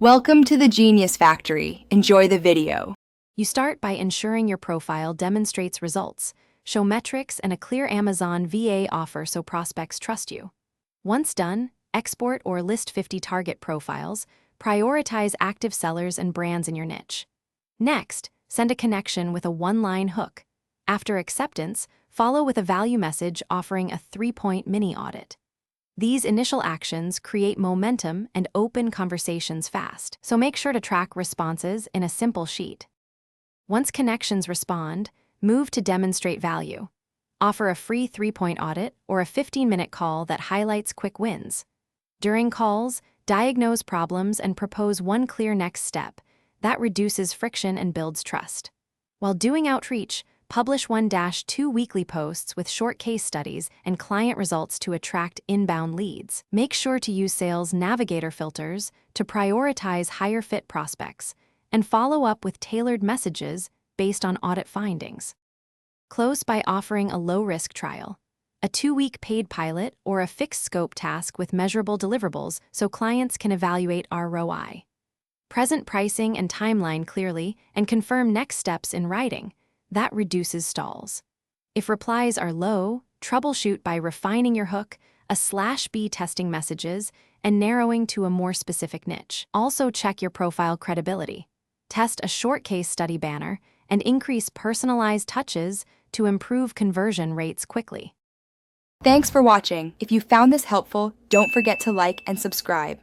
Welcome to the Genius Factory. Enjoy the video. You start by ensuring your profile demonstrates results, show metrics, and a clear Amazon VA offer so prospects trust you. Once done, export or list 50 target profiles, prioritize active sellers and brands in your niche. Next, send a connection with a one-line hook. After acceptance, follow with a value message offering a 3-point mini audit. These initial actions create momentum and open conversations fast, so make sure to track responses in a simple sheet. Once connections respond, move to demonstrate value. Offer a free 3-point audit or a 15-minute call that highlights quick wins. During calls, diagnose problems and propose one clear next step. That reduces friction and builds trust. While doing outreach, publish 1-2 weekly posts with short case studies and client results to attract inbound leads. Make sure to use Sales Navigator filters to prioritize higher fit prospects, and follow up with tailored messages based on audit findings. Close by offering a low-risk trial, a 2-week paid pilot, or a fixed scope task with measurable deliverables so clients can evaluate ROI. Present pricing and timeline clearly and confirm next steps in writing. That reduces stalls. If replies are low, troubleshoot by refining your hook, /B testing messages, and narrowing to a more specific niche. Also check your profile credibility. Test a short case study banner and increase personalized touches to improve conversion rates quickly. Thanks for watching. If you found this helpful, don't forget to like and subscribe.